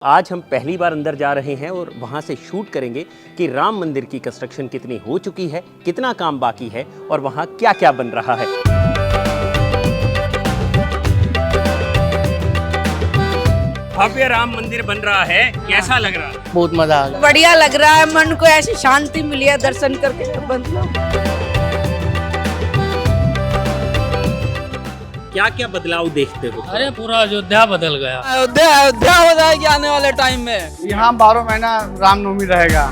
आज हम पहली बार अंदर जा रहे हैं और वहां से शूट करेंगे कि राम मंदिर की कंस्ट्रक्शन कितनी हो चुकी है, कितना काम बाकी है और वहां क्या क्या बन रहा है। भव्य राम मंदिर बन रहा है, कैसा लग रहा है? बहुत मजा आ गया, बढ़िया लग रहा है। मन को ऐसी शांति मिली है दर्शन करके। क्या क्या बदलाव देखते हो? अरे पूरा अयोध्या बदल गया। अयोध्या हो जाएगी आने वाले टाइम में। यहाँ 12 महीना रामनवमी रहेगा।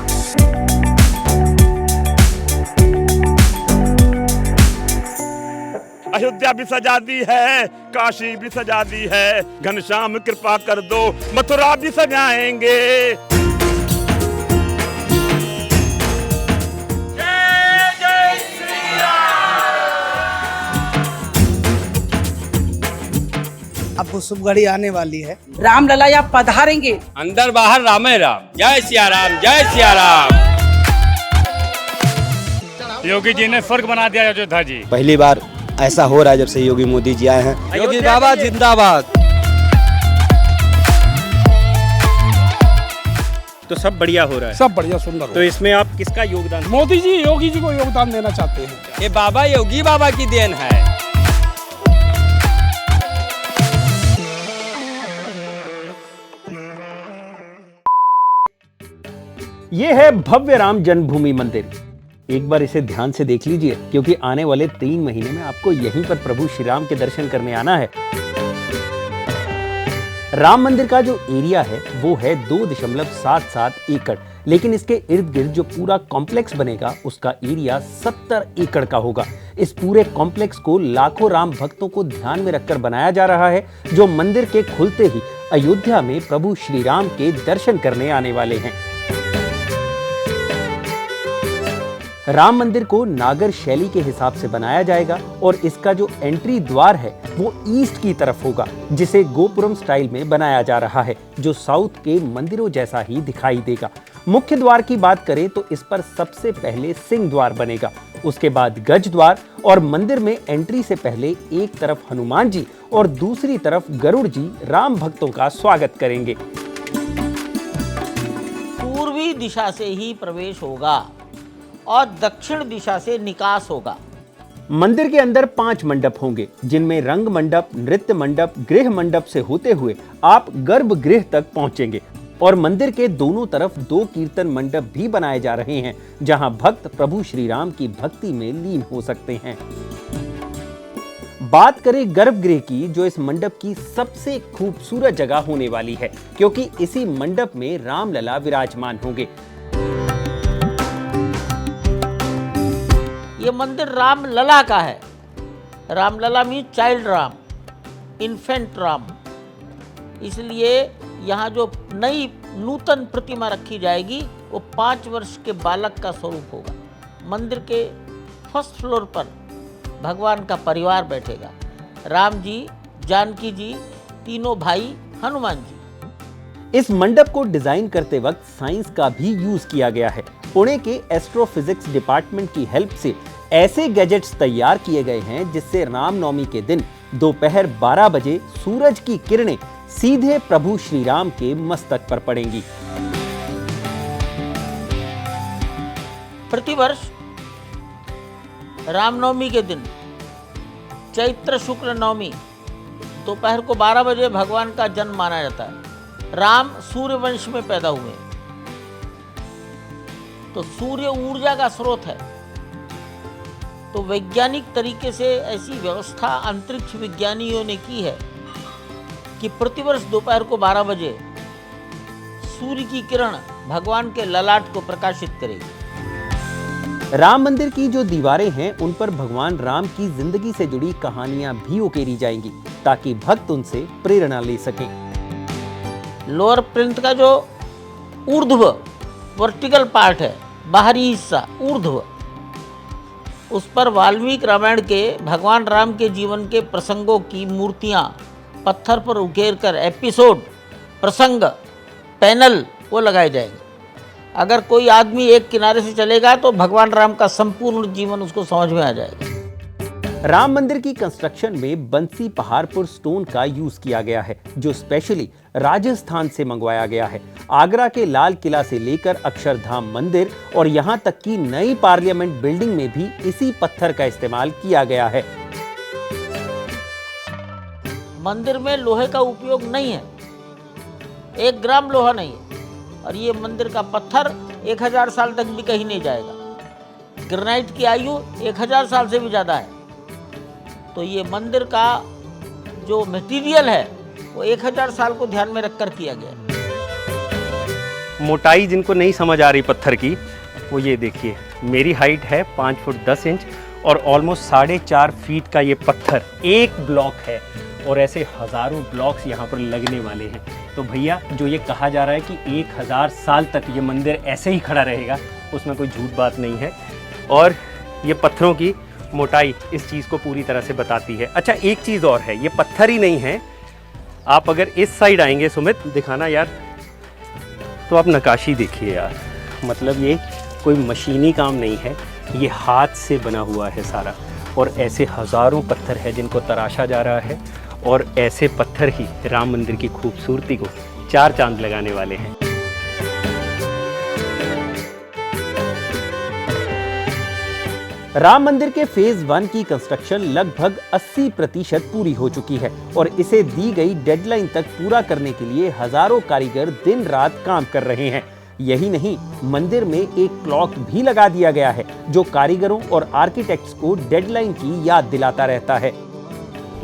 अयोध्या भी सजा दी है, काशी भी सजा दी है, घनश्याम कृपा कर दो, मथुरा भी सजाएंगे। जय जय श्री अब वो शुभ घड़ी आने वाली है। रामलला यहाँ पधारेंगे। अंदर बाहर राम है राम। जय सिया राम, जय सिया राम। योगी जी ने स्वर्ग बना दिया अयोध्या जी। पहली बार ऐसा हो रहा है जब से योगी मोदी जी आए हैं। योगी बाबा जिंदाबाद। तो सब बढ़िया हो रहा है, सब बढ़िया सुंदर तो इसमें आप किसका योगदान? मोदी जी योगी जी को योगदान देना चाहते हैं। ये बाबा योगी बाबा की देन है। ये है भव्य राम जन्मभूमि मंदिर। एक बार इसे ध्यान से देख लीजिए, क्योंकि आने वाले 3 महीने में आपको यहीं पर प्रभु श्री राम के दर्शन करने आना है। राम मंदिर का जो एरिया है वो है 2.77 एकड़, लेकिन इसके इर्द गिर्द जो पूरा कॉम्प्लेक्स बनेगा उसका एरिया 70 एकड़ का होगा। इस पूरे कॉम्प्लेक्स को लाखों राम भक्तों को ध्यान में रखकर बनाया जा रहा है, जो मंदिर के खुलते ही अयोध्या में प्रभु श्री राम के दर्शन करने आने वाले हैं। राम मंदिर को नागर शैली के हिसाब से बनाया जाएगा और इसका जो एंट्री द्वार है वो ईस्ट की तरफ होगा, जिसे गोपुरम स्टाइल में बनाया जा रहा है, जो साउथ के मंदिरों जैसा ही दिखाई देगा। मुख्य द्वार की बात करें तो इस पर सबसे पहले सिंह द्वार बनेगा, उसके बाद गज द्वार, और मंदिर में एंट्री से पहले एक तरफ हनुमान जी और दूसरी तरफ गरुड़ जी राम भक्तों का स्वागत करेंगे। पूर्वी दिशा से ही प्रवेश होगा और दक्षिण दिशा से निकास होगा। मंदिर के अंदर 5 मंडप होंगे, जिनमें रंग मंडप, नृत्य मंडप, गृह मंडप से होते हुए आप गर्भगृह तक पहुंचेंगे। और मंदिर के दोनों तरफ 2 कीर्तन मंडप भी बनाए जा रहे हैं, जहां भक्त प्रभु श्री राम की भक्ति में लीन हो सकते हैं। बात करें गर्भगृह की, जो इस मंडप की सबसे खूबसूरत जगह होने वाली है, क्योंकि इसी मंडप में रामलला विराजमान होंगे। ये मंदिर रामलला का है। Ramlala mean child Ram, infant Ram. इसलिए यहाँ जो नई नूतन प्रतिमा रखी जाएगी वो 5 वर्ष के बालक का स्वरूप होगा। मंदिर के फर्स्ट फ्लोर पर भगवान का परिवार बैठेगा, राम जी, जानकी जी, तीनों भाई, हनुमान जी। इस मंडप को डिजाइन करते वक्त साइंस का भी यूज किया गया है। पुणे के एस्ट्रोफिजिक्स डिपार्टमेंट की हेल्प से ऐसे गैजेट्स तैयार किए गए हैं जिससे रामनवमी के दिन दोपहर 12 बजे सूरज की किरणें सीधे प्रभु श्री राम के मस्तक पर पड़ेंगी। प्रतिवर्ष रामनवमी के दिन चैत्र शुक्ल नवमी दोपहर को 12 बजे भगवान का जन्म माना जाता है। राम सूर्य वंश में पैदा हुए, तो सूर्य ऊर्जा का स्रोत है। तो वैज्ञानिक तरीके से ऐसी व्यवस्था अंतरिक्ष विज्ञानियों ने की है कि प्रतिवर्ष दोपहर को 12 बजे सूर्य की किरण भगवान के ललाट को प्रकाशित करेगी। राम मंदिर की जो दीवारें हैं उन पर भगवान राम की जिंदगी से जुड़ी कहानियां भी उकेरी जाएंगी, ताकि भक्त उनसे प्रेरणा ले सकें। लोअर प्लिंथ का जो ऊर्ध्व वर्टिकल पार्ट है, बाहरी हिस्सा ऊर्ध्व, उस पर वाल्मीकि रामायण के भगवान राम के जीवन के प्रसंगों की मूर्तियां पत्थर पर उकेर कर एपिसोड, प्रसंग, पैनल वो लगाए जाएंगे। अगर कोई आदमी एक किनारे से चलेगा तो भगवान राम का संपूर्ण जीवन उसको समझ में आ जाएगा। राम मंदिर की कंस्ट्रक्शन में बंसी पहाड़पुर स्टोन का यूज किया गया है, जो स्पेशली राजस्थान से मंगवाया गया है। आगरा के लाल किला से लेकर अक्षरधाम मंदिर और यहां तक कि नई पार्लियामेंट बिल्डिंग में भी इसी पत्थर का इस्तेमाल किया गया है। मंदिर में लोहे का उपयोग नहीं है, 1 ग्राम लोहा नहीं है, और ये मंदिर का पत्थर 1000 साल तक भी कहीं नहीं जाएगा। ग्रेनाइट की आयु 1000 साल से भी ज़्यादा है। तो ये मंदिर का जो मटेरियल है वो 1000 साल को ध्यान में रखकर किया गया है। मोटाई जिनको नहीं समझ आ रही पत्थर की, वो ये देखिए, मेरी हाइट है 5 फुट 10 इंच और ऑलमोस्ट 4.5 फीट का ये पत्थर एक ब्लॉक है, और ऐसे हज़ारों ब्लॉक्स यहाँ पर लगने वाले हैं। तो भैया, जो ये कहा जा रहा है कि 1000 साल तक ये मंदिर ऐसे ही खड़ा रहेगा, उसमें कोई झूठ बात नहीं है। और ये पत्थरों की मोटाई इस चीज़ को पूरी तरह से बताती है। अच्छा, एक चीज़ और है, ये पत्थर ही नहीं है, आप अगर इस साइड आएंगे, सुमित दिखाना यार, तो आप नक्काशी देखिए यार, मतलब ये कोई मशीनी काम नहीं है, ये हाथ से बना हुआ है सारा। और ऐसे हज़ारों पत्थर हैं जिनको तराशा जा रहा है, और ऐसे पत्थर ही राम मंदिर की खूबसूरती को 4 चांद लगाने वाले हैं। राम मंदिर के फेज 1 की कंस्ट्रक्शन लगभग 80% पूरी हो चुकी है, और इसे दी गई डेडलाइन तक पूरा करने के लिए हजारों कारीगर दिन रात काम कर रहे हैं। यही नहीं, मंदिर में एक क्लॉक भी लगा दिया गया है, जो कारीगरों और आर्किटेक्ट्स को डेडलाइन की याद दिलाता रहता है।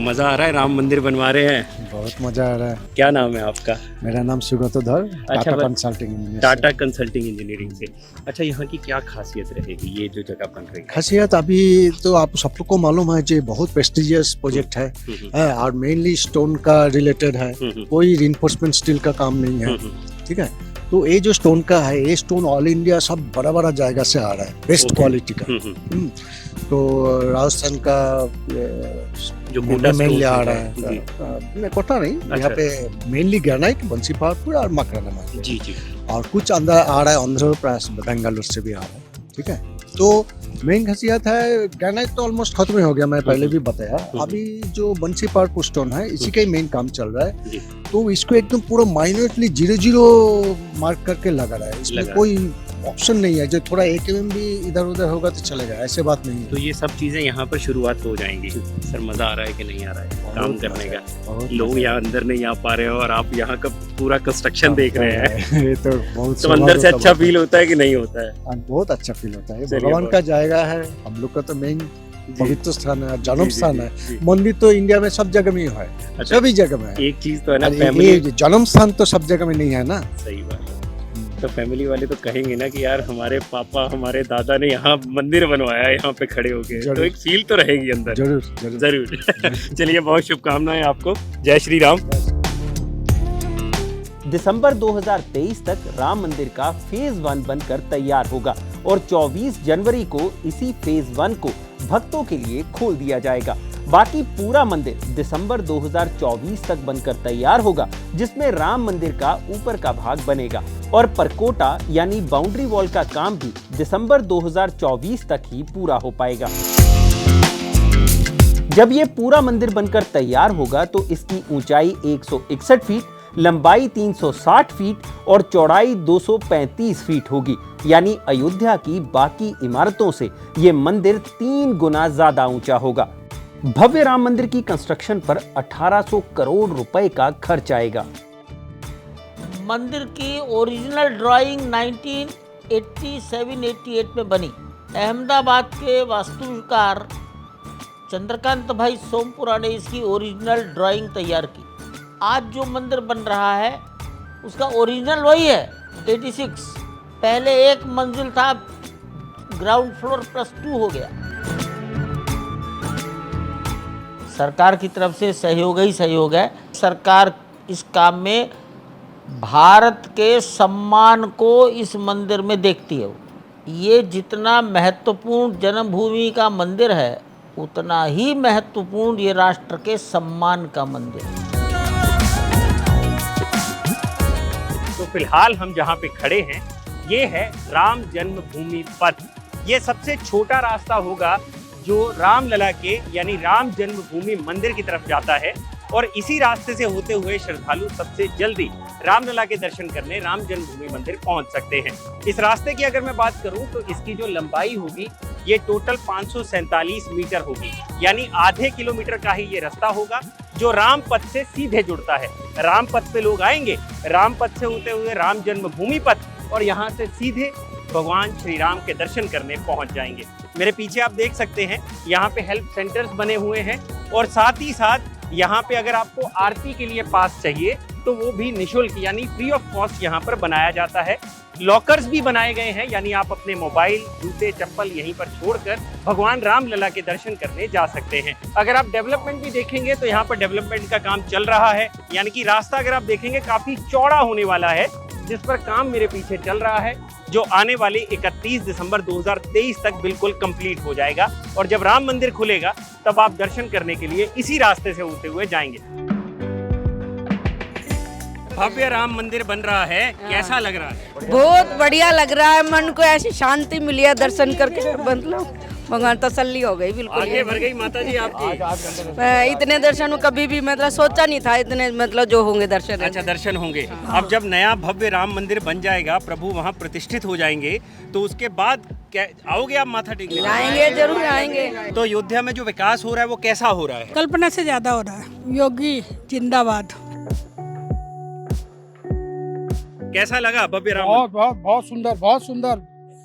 मजा आ रहा है, राम मंदिर बनवा रहे हैं, बहुत मजा आ रहा है। क्या नाम है आपका? मेरा नाम सुगत धर, अच्छा, Tata consulting engineer. Tata consulting engineering से। अच्छा, यहाँ की क्या खासियत रहेगी, ये जो जगह बन रही है? खासियत अभी तो आप सबको को मालूम है, जो बहुत प्रेस्टिजियस प्रोजेक्ट है, और मेनली स्टोन का रिलेटेड है, कोई रिइंफोर्समेंट स्टील का काम नहीं है, ठीक है। तो ये जो स्टोन का है, ये स्टोन ऑल इंडिया सब बड़ा बड़ा जगह से आ रहा है, बेस्ट क्वालिटी का। तो राजस्थान का जो मेनली आ रहा है, कोटा नहीं, यहाँ पे मेनली ग्रेनाइट, बंसी पहाड़पुर और मकराना, जी जी, और कुछ अंदर आ रहा है आंध्र प्रदेश, बेंगलुरु से भी आ रहा है, ठीक है। तो मेन खासियत है, ग्रेनाइट तो ऑलमोस्ट खत्म हो गया, मैं पहले भी बताया। अभी जो बंसी पहाड़पुर स्टोन है, इसी का ही मेन काम चल रहा है। तो इसको एकदम पूरा माइन्यूटली 0-0 मार्क करके लगा रहा है, इसमें कोई ऑप्शन नहीं है जो थोड़ा 1 mm भी इधर उधर होगा तो चलेगा, ऐसे बात नहीं है। तो ये सब चीजें यहाँ पर शुरुआत हो जाएंगी। सर, मजा आ रहा है कि नहीं आ रहा है काम करने का? लोग यहाँ अंदर नहीं आ पा रहे हो और आप यहाँ का पूरा कंस्ट्रक्शन देख रहे हैं, ये तो बहुत तो अंदर से अच्छा फील होता है कि नहीं होता है? बहुत अच्छा फील होता है। भगवान का जाएगा है, हम लोग का तो मेन पवित्र स्थान है, जन्म स्थान है। मंदिर तो इंडिया में सब जगह में है, सभी जगह में है। एक चीज तो है ना, फैमिली जन्म स्थान तो सब जगह में नहीं है ना। सही बात है। तो फैमिली वाले तो कहेंगे ना कि यार हमारे पापा हमारे दादा ने यहाँ मंदिर बनवाया है, यहाँ पे खड़े होके, तो एक फील तो रहेगी अंदर। जरूर जरूर जरूर। चलिए, बहुत शुभकामनाएं आपको। जय श्री राम। दिसंबर 2023 तक राम मंदिर का फेज 1 बनकर तैयार होगा, और 24 जनवरी को इसी फेज 1 को भक्तों के लिए खोल दिया जाएगा। बाकी पूरा मंदिर दिसंबर 2024 तक बनकर तैयार होगा, जिसमें राम मंदिर का ऊपर का भाग बनेगा, और परकोटा यानी बाउंड्री वॉल का काम भी दिसंबर 2024 तक ही पूरा हो पाएगा। जब ये पूरा मंदिर बनकर तैयार होगा तो इसकी ऊंचाई 161 फीट, लंबाई 360 फीट और चौड़ाई 235 फीट होगी। यानी अयोध्या की बाकी इमारतों से ये मंदिर 3 गुना ज्यादा ऊंचा होगा। भव्य राम मंदिर की कंस्ट्रक्शन पर 1800 करोड़ रुपए का खर्च आएगा। मंदिर की ओरिजिनल ड्राइंग 1987-88 में बनी। अहमदाबाद के वास्तुकार चंद्रकांत भाई सोमपुरा ने इसकी ओरिजिनल ड्राइंग तैयार की। आज जो मंदिर बन रहा है उसका ओरिजिनल वही है, 86। पहले 1 मंजिल था, ग्राउंड फ्लोर +2 हो गया। सरकार की तरफ से सहयोग ही सहयोग है। सरकार इस काम में भारत के सम्मान को इस मंदिर में देखती है। ये जितना महत्वपूर्ण जन्मभूमि का मंदिर है, उतना ही महत्वपूर्ण ये राष्ट्र के सम्मान का मंदिर है। तो फिलहाल हम जहाँ पे खड़े हैं, ये है राम जन्मभूमि पथ। ये सबसे छोटा रास्ता होगा जो रामलला के यानी राम जन्मभूमि मंदिर की तरफ जाता है और इसी रास्ते से होते हुए श्रद्धालु सबसे जल्दी रामलला के दर्शन करने राम जन्मभूमि मंदिर पहुंच सकते हैं। इस रास्ते की अगर मैं बात करूं तो इसकी जो लंबाई होगी ये टोटल 547 मीटर होगी, यानी आधे किलोमीटर का ही ये रास्ता होगा जो राम पथ से सीधे जुड़ता है। राम पथ पे लोग आएंगे, राम पथ से होते हुए राम जन्मभूमि पथ और यहाँ से सीधे भगवान श्री राम के दर्शन करने पहुंच जाएंगे। मेरे पीछे आप देख सकते हैं यहाँ पे हेल्प सेंटर्स बने हुए हैं और साथ ही साथ यहाँ पे अगर आपको आरती के लिए पास चाहिए तो वो भी निःशुल्क यानी फ्री ऑफ कॉस्ट यहाँ पर बनाया जाता है। लॉकर्स भी बनाए गए हैं, यानी आप अपने मोबाइल, जूते, चप्पल यहीं पर छोड़कर भगवान रामलला के दर्शन करने जा सकते हैं। अगर आप डेवलपमेंट भी देखेंगे तो यहाँ पर डेवलपमेंट का काम चल रहा है, यानी कि रास्ता अगर आप देखेंगे काफी चौड़ा होने वाला है, जिस पर काम मेरे पीछे चल रहा है, जो आने वाले 31 दिसंबर 2023 तक बिल्कुल कंप्लीट हो जाएगा। और जब राम मंदिर खुलेगा तब आप दर्शन करने के लिए इसी रास्ते से होते हुए जाएंगे। भव्य राम मंदिर बन रहा है, कैसा लग रहा है? बहुत बढ़िया लग रहा है, मन को ऐसी शांति मिली है दर्शन करके, मतलब भगवान तसल्ली हो गई बिल्कुल। आगे बढ़ गई माता जी आपकी। इतने दर्शन कभी भी मतलब सोचा नहीं था, इतने मतलब जो होंगे दर्शन। अच्छा, दर्शन होंगे। अब जब नया भव्य राम मंदिर बन जाएगा, प्रभु वहाँ प्रतिष्ठित हो जाएंगे, तो उसके बाद क्या आओगे आप माथा टेकने? आएंगे, जरूर आएंगे। तो अयोध्या में जो विकास हो रहा है वो कैसा हो रहा है? कल्पना से ज्यादा हो रहा है। योगी जिंदाबाद। कैसा लगा भव्य राम? बहुत सुंदर, बहुत सुंदर।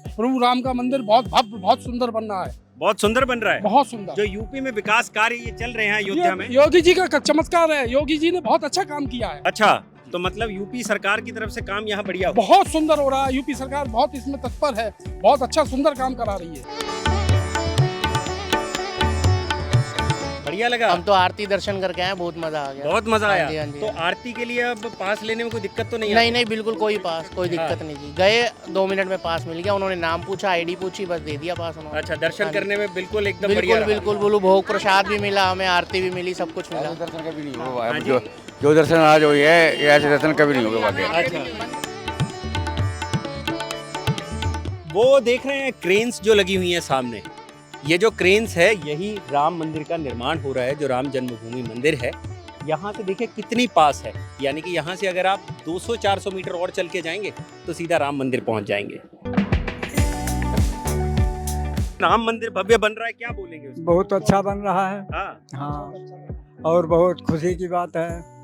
प्रभु राम का मंदिर बहुत भव्य, बहुत सुंदर बन रहा है। बहुत सुंदर बन रहा है, बहुत सुंदर। जो यूपी में विकास कार्य ये चल रहे हैं अयोध्या में, योगी जी का चमत्कार है। योगी जी ने बहुत अच्छा काम किया है। अच्छा, तो मतलब यूपी सरकार की तरफ से काम यहाँ बढ़िया हो। बहुत सुंदर हो रहा है। यूपी सरकार बहुत इसमें तत्पर है, बहुत अच्छा सुंदर काम करा रही है। बढ़िया लगा। हम तो आरती दर्शन करके आए, बहुत मजा आ गया। बहुत मजा आया। हाँ जी। तो आरती के लिए अब पास लेने में कोई दिक्कत तो नहीं? नहीं, बिल्कुल कोई दिक्कत नहीं जी। गए 2 मिनट में पास मिल गया, उन्होंने नाम पूछा, आईडी पूछी, बस दे दिया पास उन्होंने। अच्छा, दर्शन करने में बिल्कुल एकदम बढ़िया। बिल्कुल बोलो, भोग प्रसाद भी मिला हमें, आरती भी मिली, सब कुछ मिला। दर्शन कभी नहीं होगा, जो दर्शन आज हुई है ऐसे दर्शन कभी नहीं होगा। अच्छा, वो देख रहे हैं क्रेन्स जो लगी हुई है सामने, ये जो क्रेन्स है यही राम मंदिर का निर्माण हो रहा है, जो राम जन्मभूमि मंदिर है। यहाँ से देखिए कितनी पास है, यानी कि यहाँ से अगर आप 200-400 मीटर और चल के जाएंगे तो सीधा राम मंदिर पहुँच जाएंगे। राम मंदिर भव्य बन रहा है, क्या बोलेंगे उसको? बहुत अच्छा बन रहा है। हाँ, और बहुत खुशी की बात है।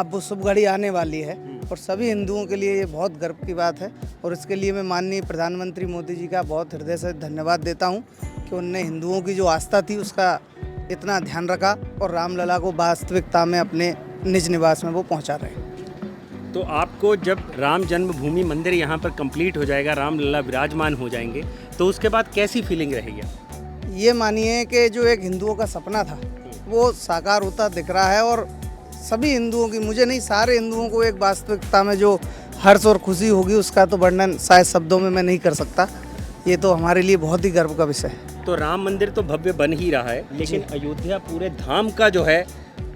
अब वो शुभ घड़ी आने वाली है और सभी हिंदुओं के लिए ये बहुत गर्व की बात है और इसके लिए मैं माननीय प्रधानमंत्री मोदी जी का बहुत हृदय से धन्यवाद देता हूँ कि उन्होंने हिंदुओं की जो आस्था थी उसका इतना ध्यान रखा और रामलला को वास्तविकता में अपने निज निवास में वो पहुँचा रहे हैं। तो आपको जब राम जन्मभूमि मंदिर यहाँ पर कंप्लीट हो जाएगा, रामलला विराजमान हो जाएंगे, तो उसके बाद कैसी फीलिंग रहेगी? ये मानिए कि जो एक हिंदुओं का सपना था वो साकार होता दिख रहा है और सभी हिंदुओं की, मुझे नहीं सारे हिंदुओं को एक वास्तविकता में जो हर्ष और खुशी होगी उसका तो वर्णन शायद शब्दों में मैं नहीं कर सकता। ये तो हमारे लिए बहुत ही गर्व का विषय है। तो राम मंदिर तो भव्य बन ही रहा है, लेकिन अयोध्या पूरे धाम का जो है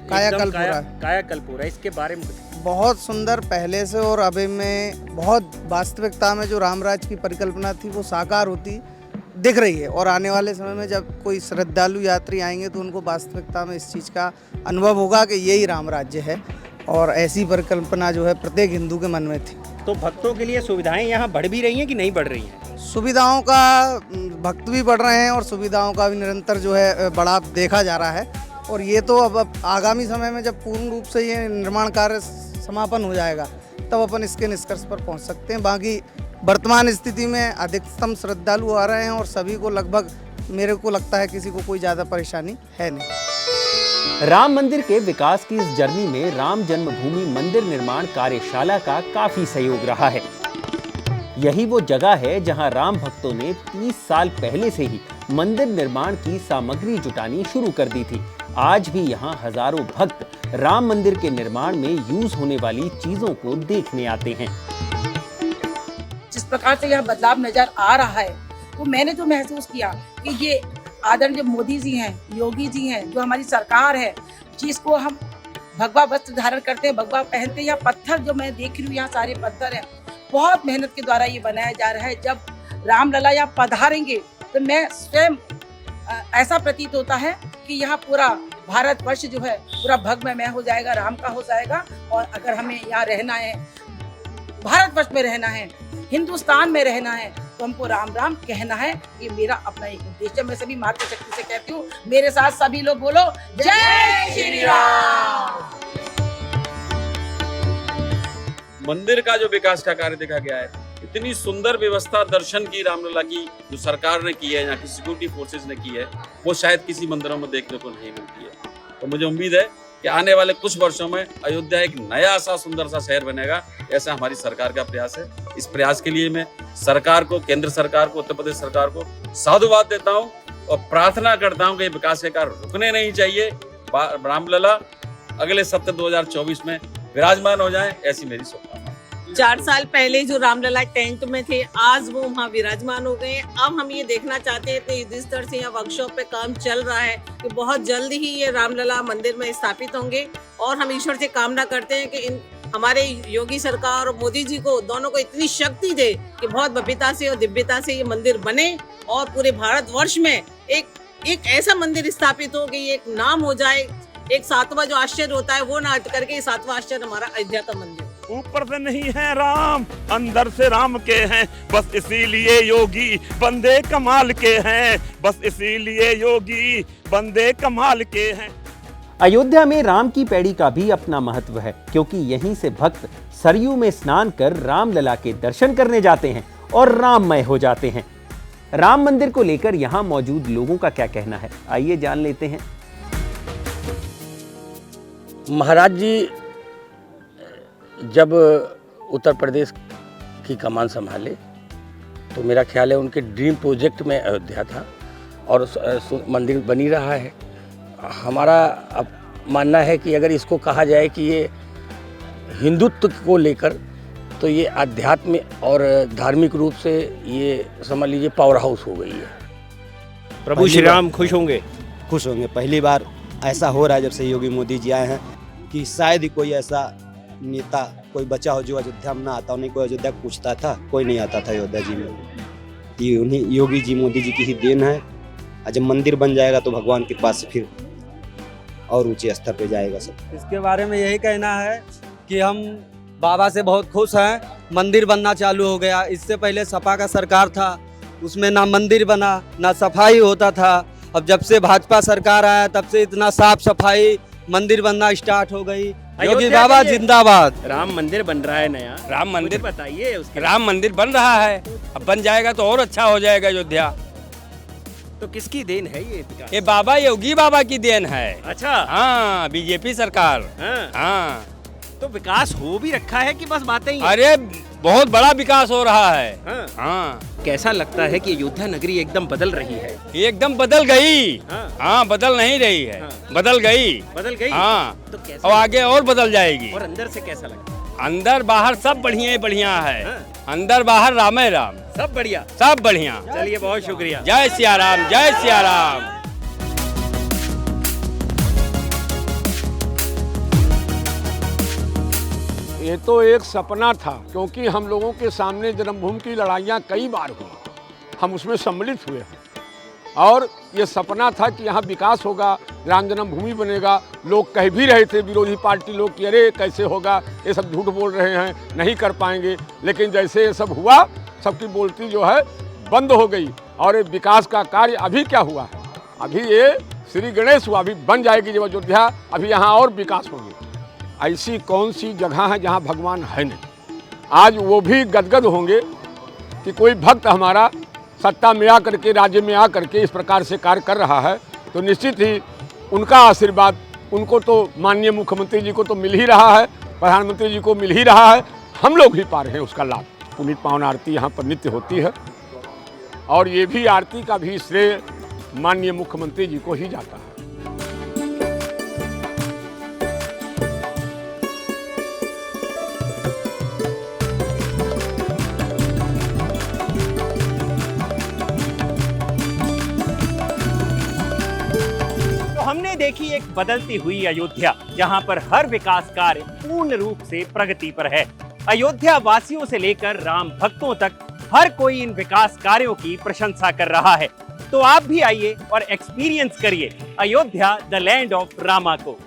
कायाकल्प हो रहा है, इसके बारे में बहुत सुंदर पहले से और अभी में बहुत वास्तविकता में जो रामराज की परिकल्पना थी वो साकार होती दिख रही है। और आने वाले समय में जब कोई श्रद्धालु यात्री आएंगे तो उनको वास्तविकता में इस चीज़ का अनुभव होगा कि यही राम राज्य है और ऐसी परिकल्पना जो है प्रत्येक हिंदू के मन में थी। तो भक्तों के लिए सुविधाएं यहाँ बढ़ भी रही हैं कि नहीं बढ़ रही हैं? सुविधाओं का भक्त भी बढ़ रहे हैं और सुविधाओं का भी निरंतर जो है बढ़ाव देखा जा रहा है और ये तो अब आगामी समय में जब पूर्ण रूप से ये निर्माण कार्य समापन हो जाएगा तब अपन इसके निष्कर्ष पर पहुँच सकते हैं। बाकी वर्तमान स्थिति में अधिकतम श्रद्धालु आ रहे हैं और सभी को लगभग, मेरे को लगता है किसी को कोई ज़्यादा परेशानी है नहीं। राम मंदिर के विकास की इस जर्नी में राम जन्मभूमि मंदिर निर्माण कार्यशाला का काफी सहयोग रहा है। यही वो जगह है जहां राम भक्तों ने 30 साल पहले से ही मंदिर निर्माण की सामग्री जुटानी शुरू कर दी थी। आज भी यहां हजारों भक्त राम मंदिर के निर्माण में यूज होने वाली चीजों को देखने आते हैं। जिस प्रकार से यह बदलाव नजर आ रहा है तो मैंने जो महसूस किया कि ये आदरणीय मोदी जी हैं, योगी जी हैं, जो हमारी सरकार है, जिसको हम भगवा वस्त्र धारण करते हैं, भगवा पहनते हैं, या पत्थर जो मैं देख रही हूँ यहाँ सारे पत्थर हैं, बहुत मेहनत के द्वारा ये बनाया जा रहा है। जब रामलला यहाँ पधारेंगे तो मैं स्वयं ऐसा प्रतीत होता है कि यहाँ पूरा भारतवर्ष जो है पूरा भगमय हो जाएगा, राम का हो जाएगा। और अगर हमें यहाँ रहना है, भारतवर्ष में रहना है, हिंदुस्तान में रहना है, तो हमको राम राम कहना है। ये मेरा अपना एक उद्देश्य। मैं सभी मातृशक्ति से कहती हूँ, मेरे साथ सभी लोग बोलो जय श्री राम। मंदिर का जो विकास का कार्य देखा गया है, इतनी सुंदर व्यवस्था दर्शन की रामलला की जो सरकार ने की है, यहाँ की सिक्योरिटी फोर्सेज ने की है, वो शायद किसी मंदिरों में देखने को नहीं मिलती है। तो मुझे उम्मीद है कि आने वाले कुछ वर्षों में अयोध्या एक नया सा सुंदर सा शहर बनेगा। ऐसा हमारी सरकार का प्रयास है। इस प्रयास के लिए मैं सरकार को, केंद्र सरकार को, उत्तर प्रदेश सरकार को साधुवाद देता हूँ और प्रार्थना करता हूँ कि विकास के कार्य रुकने नहीं चाहिए। रामलला अगले सत्र 2024 में विराजमान हो जाए, ऐसी मेरी शुभकामना। 4 साल पहले जो रामलला टेंट में थे, आज वो वहाँ विराजमान हो गए हैं। अब हम ये देखना चाहते हैं कि जिस तरह से यहाँ वर्कशॉप पे काम चल रहा है कि बहुत जल्द ही ये रामलला मंदिर में स्थापित होंगे। और हम ईश्वर से कामना करते हैं कि हमारे योगी सरकार और मोदी जी को दोनों को इतनी शक्ति दे कि बहुत भव्यता से और दिव्यता से ये मंदिर बने और पूरे भारतवर्ष में एक ऐसा मंदिर स्थापित हो कि ये एक नाम हो जाए। एक 7वां जो आश्चर्य होता है वो ना करके ये 7वां आश्चर्य हमारा अयोध्या का मंदिर। ऊपर से नहीं है राम, अंदर से राम के हैं, बस इसीलिए योगी बंदे कमाल के हैं, बस इसीलिए योगी बंदे कमाल के हैं। अयोध्या में राम की पैड़ी का भी अपना महत्व है, क्योंकि यहीं से भक्त सरयू में स्नान कर रामलला के दर्शन करने जाते हैं और राममय हो जाते हैं। राम मंदिर को लेकर यहाँ मौजूद लोगों का क्या कहना है, आइए जान लेते हैं। महाराज जी जब उत्तर प्रदेश की कमान संभाले तो मेरा ख्याल है उनके ड्रीम प्रोजेक्ट में अयोध्या था और मंदिर बनी रहा है। हमारा अब मानना है कि अगर इसको कहा जाए कि ये हिंदुत्व को लेकर, तो ये आध्यात्म और धार्मिक रूप से ये समझ लीजिए पावर हाउस हो गई है। प्रभु श्री राम खुश होंगे। पहली बार ऐसा हो रहा है जब से योगी मोदी जी आए हैं कि शायद ही कोई ऐसा नेता कोई बचा हो जो अयोध्या में ना आता हो। नहीं कोई अयोध्या पूछता था, कोई नहीं आता था अयोध्या जी में। ये उन्हीं योगी जी, मोदी जी की ही देन है। और जब मंदिर बन जाएगा तो भगवान के पास से फिर और ऊंचे स्तर पे जाएगा सब। इसके बारे में यही कहना है कि हम बाबा से बहुत खुश हैं। मंदिर बनना चालू हो गया। इससे पहले सपा का सरकार था, उसमें ना मंदिर बना ना सफाई होता था। अब जब से भाजपा सरकार आया तब से इतना साफ सफाई, मंदिर बनना स्टार्ट हो गई। योगी बाबा जिंदाबाद। राम मंदिर बन रहा है नया, राम मंदिर बताइए उसके। राम मंदिर बन रहा है, अब बन जाएगा तो और अच्छा हो जाएगा अयोध्या। तो किसकी देन है ये बाबा योगी बाबा की देन है। अच्छा, हाँ, बीजेपी सरकार। हाँ, तो विकास हो भी रखा है कि बस बातें ही? अरे बहुत बड़ा विकास हो रहा है। हाँ। कैसा लगता है कि अयोध्या नगरी एकदम बदल रही है? एकदम बदल गई। हाँ, बदल नहीं रही है, बदल गई। हाँ, तो कैसा? और आगे और बदल जाएगी। और अंदर से कैसा लगता है? अंदर बाहर सब बढ़िया ही बढ़िया है। अंदर बाहर राम है राम, सब बढ़िया, सब बढ़िया। चलिए, बहुत शुक्रिया। जय सिया राम, जय सिया राम। ये तो एक सपना था, क्योंकि हम लोगों के सामने जन्मभूमि की लड़ाइयाँ कई बार हुई, हम उसमें सम्मिलित हुए हैं। और ये सपना था कि यहाँ विकास होगा, राम जन्मभूमि बनेगा। लोग कह भी रहे थे, विरोधी पार्टी लोग, कि अरे कैसे होगा, ये सब झूठ बोल रहे हैं, नहीं कर पाएंगे। लेकिन जैसे ये सब हुआ, सबकी बोलती जो है बंद हो गई। और ये विकास का कार्य अभी क्या हुआ है, अभी ये श्री गणेश हुआ, अभी बन जाएगी जब अयोध्या, अभी यहाँ और विकास होगी। ऐसी कौन सी जगह है जहाँ भगवान है नहीं? आज वो भी गदगद होंगे कि कोई भक्त हमारा सत्ता में आ करके, राज्य में आ करके इस प्रकार से कार्य कर रहा है। तो निश्चित ही उनका आशीर्वाद उनको तो, माननीय मुख्यमंत्री जी को तो मिल ही रहा है, प्रधानमंत्री जी को मिल ही रहा है, हम लोग भी पा रहे हैं उसका लाभ। पुनीत पावन आरती यहाँ पर नित्य होती है और ये भी आरती का भी श्रेय माननीय मुख्यमंत्री जी को ही जाता है। हमने देखी एक बदलती हुई अयोध्या, जहां पर हर विकास कार्य पूर्ण रूप से प्रगति पर है। अयोध्या वासियों से लेकर राम भक्तों तक हर कोई इन विकास कार्यों की प्रशंसा कर रहा है। तो आप भी आइए और एक्सपीरियंस करिए Ayodhya the land of Rama को।